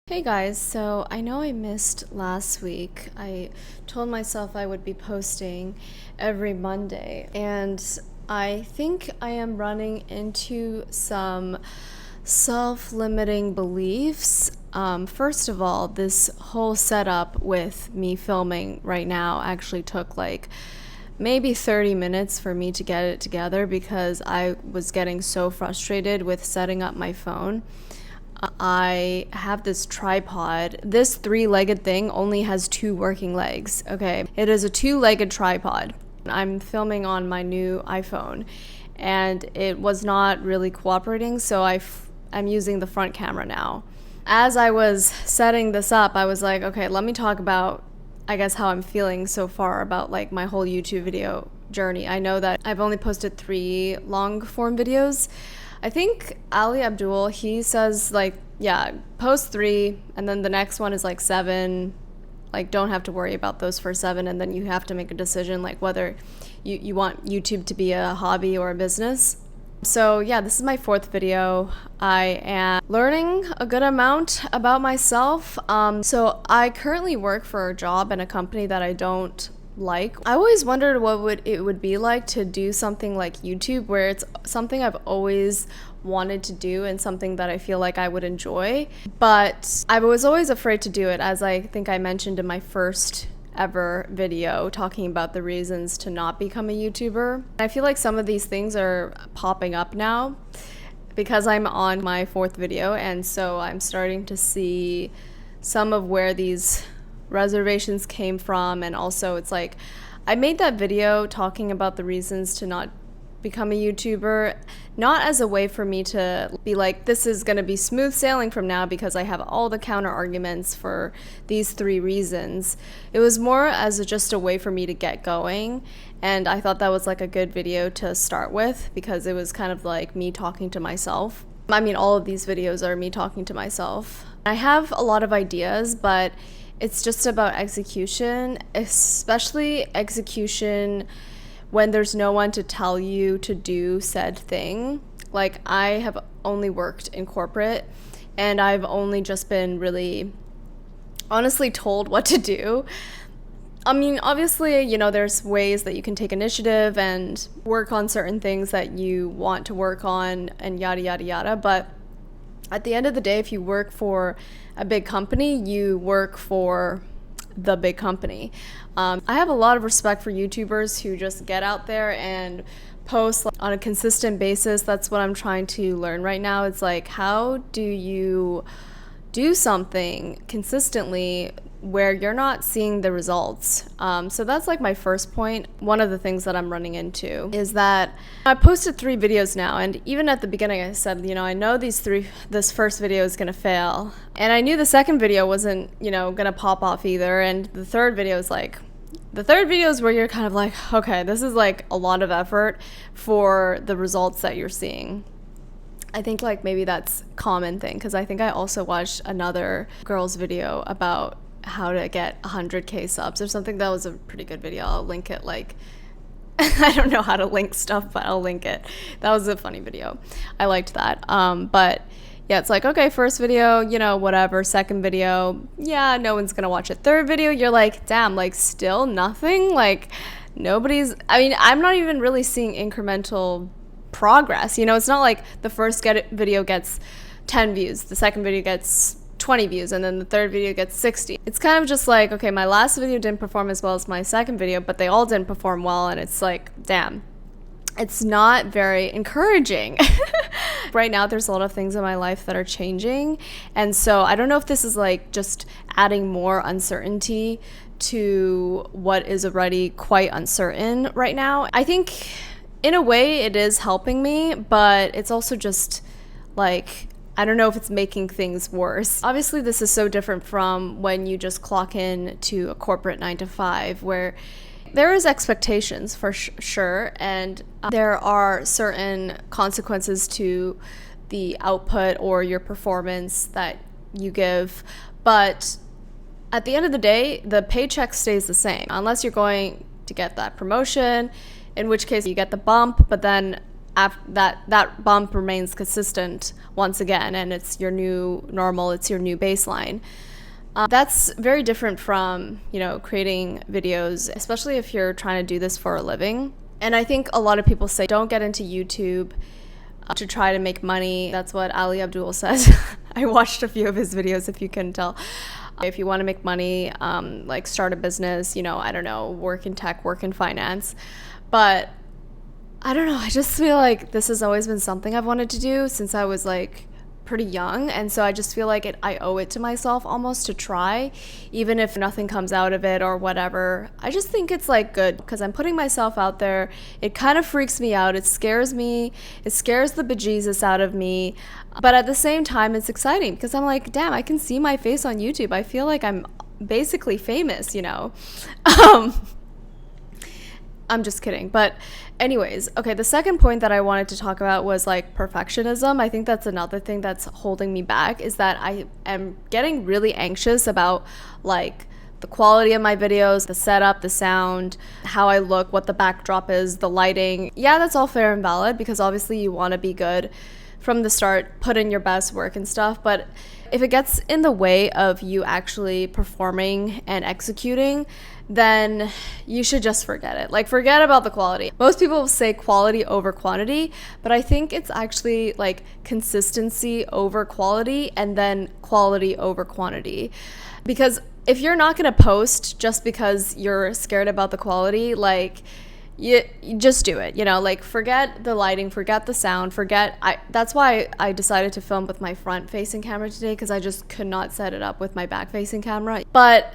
Hey guys, so I know I missed last week. I told myself I would be posting every Monday, and I think I am running into some self-limiting beliefs. First of all, this whole setup with me filming right now actually took like maybe 30 minutes for me to get it together because I was getting so frustrated with setting up my phone. I have this tripod. This three-legged thing only has two working legs, okay? It is a two-legged tripod. I'm filming on my new iPhone, and it was not really cooperating, so I'm using the front camera now. As I was setting this up, I was like, okay, let me talk about, I guess, how I'm feeling so far about like my whole YouTube video journey. I know that I've only posted 3 long-form videos. I think Ali Abdaal, he says like, yeah, post 3 and then the next one is like 7. Like, don't have to worry about those first 7, and then you have to make a decision like whether you want YouTube to be a hobby or a business. So yeah, this is my 4th video. I am learning a good amount about myself. So I currently work for a job in a company that I don't like. I always wondered what it would be like to do something like YouTube, where it's something I've always wanted to do and something that I feel like I would enjoy. But I was always afraid to do it, as I think I mentioned in my first ever video talking about the reasons to not become a YouTuber. I feel like some of these things are popping up now because I'm on my 4th video, and so I'm starting to see some of where these reservations came from. And also it's like I made that video talking about the reasons to not become a YouTuber, not as a way for me to be like, this is going to be smooth sailing from now because I have all the counter arguments for these 3 reasons. It was more as just a way for me to get going, and I thought that was like a good video to start with because it was kind of like me talking to myself. I mean, all of these videos are me talking to myself. I have a lot of ideas, but it's just about execution, especially execution when there's no one to tell you to do said thing. Like, I have only worked in corporate, and I've only just been really honestly told what to do. I mean, obviously, you know, there's ways that you can take initiative and work on certain things that you want to work on and yada, yada, yada. But at the end of the day, if you work for a big company, you work for the big company. I have a lot of respect for YouTubers who just get out there and post like, on a consistent basis. That's what I'm trying to learn right now. It's like, how do you do something consistently where you're not seeing the results? So that's like my first point. One of the things that I'm running into is that I posted 3 videos now, and even at the beginning I said, you know, I know this first video is gonna fail, and I knew the second video wasn't, you know, gonna pop off either, and the third video is where you're kind of like, okay, this is like a lot of effort for the results that you're seeing. I think like maybe that's a common thing, because I think I also watched another girl's video about how to get 100k subs or something. That was a pretty good video. I'll link it. Like, I don't know how to link stuff, but I'll link it. That was a funny video. I liked that. But yeah, it's like, okay, first video, you know, whatever. Second video, yeah, no one's gonna watch it. Third video, you're like, damn, like still nothing. Like nobody's, I mean, I'm not even really seeing incremental progress. You know, it's not like the first video gets 10 views, the second video gets 20 views, and then the third video gets 60. It's kind of just like, okay, my last video didn't perform as well as my second video, but they all didn't perform well, and it's like, damn, it's not very encouraging. Right now, there's a lot of things in my life that are changing, and so I don't know if this is like just adding more uncertainty to what is already quite uncertain right now. I think in a way it is helping me, but it's also just like, I don't know if it's making things worse. Obviously, this is so different from when you just clock in to a corporate 9 to 5, where there is expectations for sure, and there are certain consequences to the output or your performance that you give. But at the end of the day, the paycheck stays the same, unless you're going to get that promotion, in which case you get the bump, but then that bump remains consistent once again, and it's your new normal, it's your new baseline. That's very different from, creating videos, especially if you're trying to do this for a living. And I think a lot of people say, don't get into YouTube to try to make money. That's what Ali Abdaal says. I watched a few of his videos, if you couldn't tell. If you want to make money, like start a business, I don't know, work in tech, work in finance. But I don't know, I just feel like this has always been something I've wanted to do since I was like pretty young, and so I just feel like I owe it to myself almost to try, even if nothing comes out of it or whatever. I just think it's like good because I'm putting myself out there. It kind of freaks me out, it scares me, it scares the bejesus out of me, but at the same time it's exciting because I'm like, damn, I can see my face on YouTube. I feel like I'm basically famous. I'm just kidding. But anyways, okay, the second point that I wanted to talk about was like perfectionism. I think that's another thing that's holding me back, is that I am getting really anxious about like the quality of my videos, the setup, the sound, how I look, what the backdrop is, the lighting. Yeah, that's all fair and valid because obviously you want to be good from the start, put in your best work and stuff. But if it gets in the way of you actually performing and executing, then you should just forget it. Like, forget about the quality. Most people say quality over quantity, but I think it's actually like consistency over quality and then quality over quantity. Because if you're not going to post just because you're scared about the quality, like, you just do it, like forget the lighting, forget the sound, that's why I decided to film with my front facing camera today, because I just could not set it up with my back facing camera. But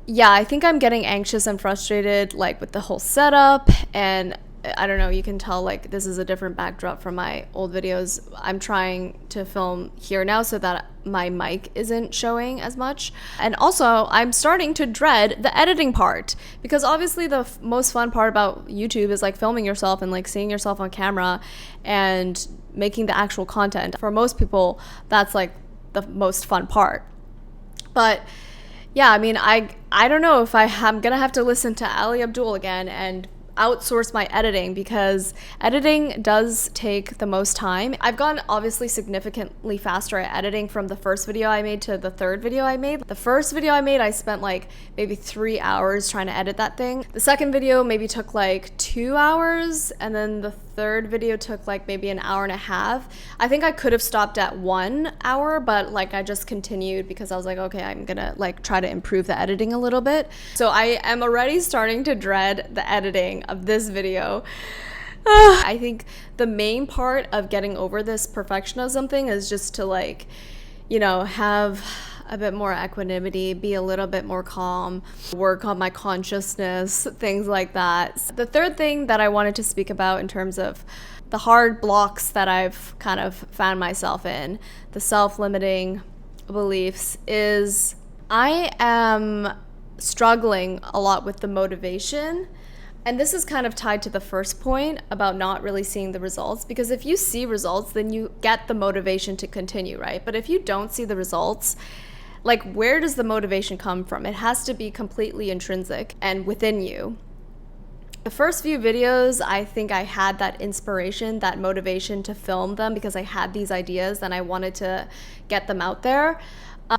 yeah, I think I'm getting anxious and frustrated like with the whole setup, and I don't know, you can tell like this is a different backdrop from my old videos. I'm trying to film here now so that my mic isn't showing as much. And also, I'm starting to dread the editing part, because obviously the most fun part about YouTube is like filming yourself and like seeing yourself on camera and making the actual content. For most people, that's like the most fun part. But yeah, I mean, I don't know if I'm gonna have to listen to Ali Abdaal again and outsource my editing, because editing does take the most time. I've gotten obviously significantly faster at editing from the first video I made to the third video I made. The first video I made, I spent like maybe 3 hours trying to edit that thing. The second video maybe took like 2 hours, and then the third video took like maybe an hour and a half. I think I could have stopped at 1 hour, but like I just continued because I was like, okay, I'm gonna like try to improve the editing a little bit. So I am already starting to dread the editing of this video. I think the main part of getting over this perfectionism thing is just to like, have a bit more equanimity, be a little bit more calm, work on my consciousness, things like that. The third thing that I wanted to speak about in terms of the hard blocks that I've kind of found myself in, the self-limiting beliefs, is I am struggling a lot with the motivation. And this is kind of tied to the first point about not really seeing the results, because if you see results, then you get the motivation to continue, right? But if you don't see the results, like, where does the motivation come from? It has to be completely intrinsic and within you. The first few videos, I think I had that inspiration, that motivation to film them because I had these ideas and I wanted to get them out there.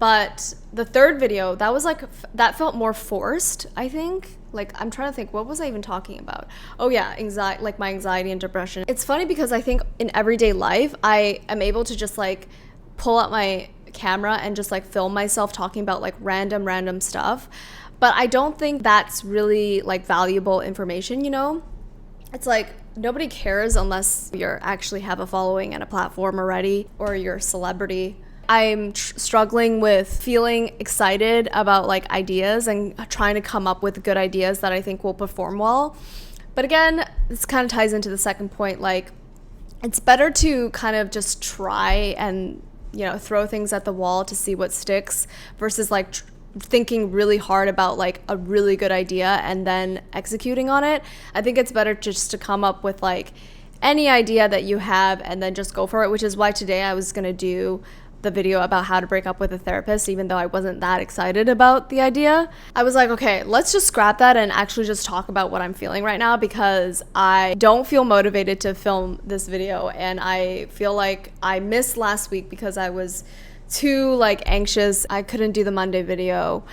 But the third video, that felt more forced, I think. Like, I'm trying to think, what was I even talking about? Oh yeah, anxiety, like my anxiety and depression. It's funny because I think in everyday life, I am able to just like pull out my camera and just like film myself talking about like random stuff. But I don't think that's really like valuable information, It's like nobody cares unless you actually have a following and a platform already, or you're a celebrity. I'm struggling with feeling excited about like ideas and trying to come up with good ideas that I think will perform well. But again, this kind of ties into the second point. Like, it's better to kind of just try and, throw things at the wall to see what sticks versus like thinking really hard about like a really good idea and then executing on it. I think it's better just to come up with like any idea that you have and then just go for it, which is why today I was going to do the video about how to break up with a therapist, even though I wasn't that excited about the idea. I was like, okay, let's just scrap that and actually just talk about what I'm feeling right now, because I don't feel motivated to film this video, and I feel like I missed last week because I was too like anxious. I couldn't do the Monday video.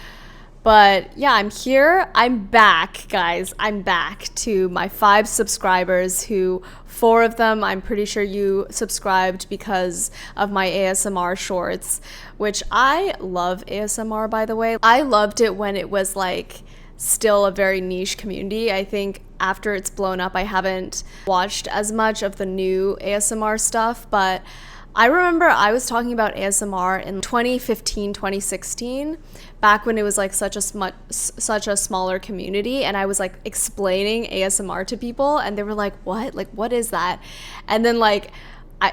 But yeah, I'm here. I'm back, guys. I'm back to my 5 subscribers who 4 of them, I'm pretty sure you subscribed because of my ASMR shorts, which I love ASMR, by the way. I loved it when it was like still a very niche community. I think after it's blown up, I haven't watched as much of the new ASMR stuff, but I remember I was talking about ASMR in 2015, 2016, back when it was like such a smaller community, and I was like explaining ASMR to people, and they were like, "What? Like, what is that?" And then like,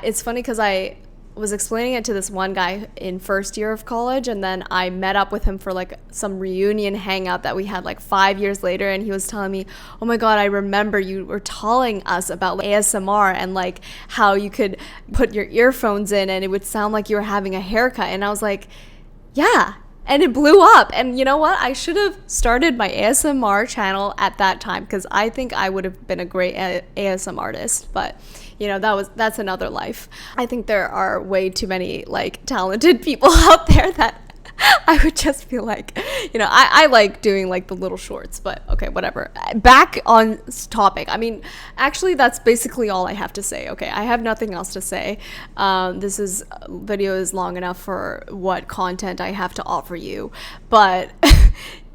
it's funny because I was explaining it to this one guy in first year of college, and then I met up with him for like some reunion hangout that we had like 5 years later, and he was telling me, oh my god, I remember you were telling us about like ASMR and like how you could put your earphones in and it would sound like you were having a haircut. And I was like, yeah. And it blew up. And you know what? I should have started my ASMR channel at that time, because I think I would have been a great ASMR artist. But you know, that's another life. I think there are way too many like talented people out there that I would just feel like, you know, I like doing like the little shorts, but okay, whatever. Back on topic. I mean, actually, that's basically all I have to say. Okay, I have nothing else to say. This video is long enough for what content I have to offer you. But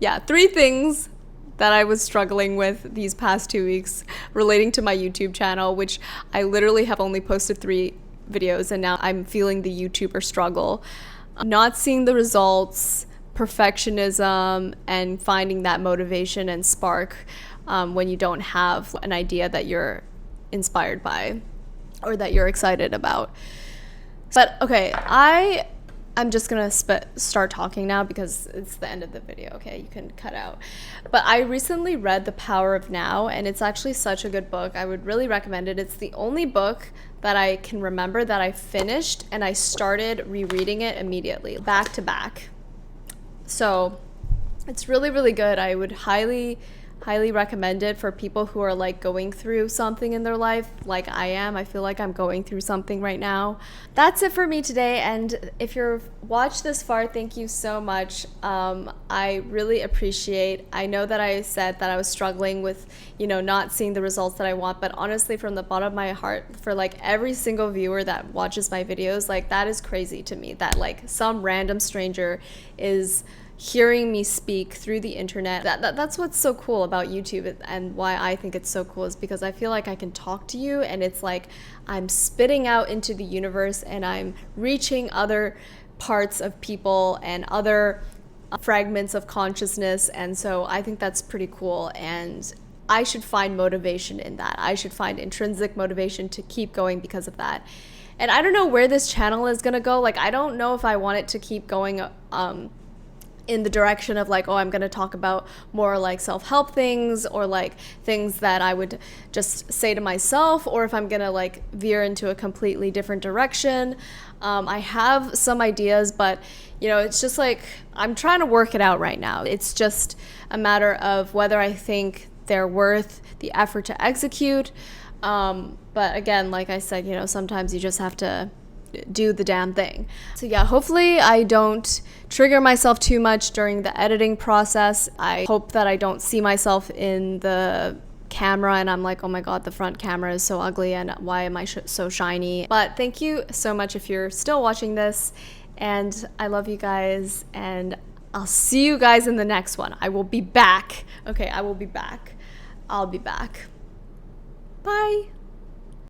yeah, 3 things that I was struggling with these past 2 weeks relating to my YouTube channel, which I literally have only posted 3 videos, and now I'm feeling the YouTuber struggle. Not seeing the results, perfectionism, and finding that motivation and spark when you don't have an idea that you're inspired by or that you're excited about. But okay, I'm just gonna start talking now because it's the end of the video. Okay, you can cut out. But I recently read The Power of Now, and it's actually such a good book. I would really recommend it. It's the only book that I can remember that I finished and I started rereading it immediately, back to back. So it's really, really good. I would highly recommend it for people who are like going through something in their life like I am. I feel like I'm going through something right now. That's it for me today, and if you've watched this far, thank you so much. I really appreciate. I know that I said that I was struggling with, you know, not seeing the results that I want, but honestly, from the bottom of my heart, for like every single viewer that watches my videos, like that is crazy to me, that like some random stranger is hearing me speak through the internet. That's what's so cool about YouTube, and why I think it's so cool is because I feel like I can talk to you, and it's like I'm spitting out into the universe and I'm reaching other parts of people and other fragments of consciousness. And so I think that's pretty cool, and I should find motivation in that. I should find intrinsic motivation to keep going because of that. And I don't know where this channel is gonna go. Like, I don't know if I want it to keep going in the direction of like, oh, I'm going to talk about more like self-help things, or like things that I would just say to myself, or if I'm going to like veer into a completely different direction. I have some ideas, but you know, it's just like I'm trying to work it out right now. It's just a matter of whether I think they're worth the effort to execute. But again, like I said, you know, sometimes you just have to do the damn thing. So yeah, hopefully I don't trigger myself too much during the editing process. I hope that I don't see myself in the camera and I'm like, oh my god, the front camera is so ugly and why am I so shiny. But thank you so much if you're still watching this, and I love you guys, and I'll see you guys in the next one. I will be back. Okay, I will be back. I'll be back. Bye.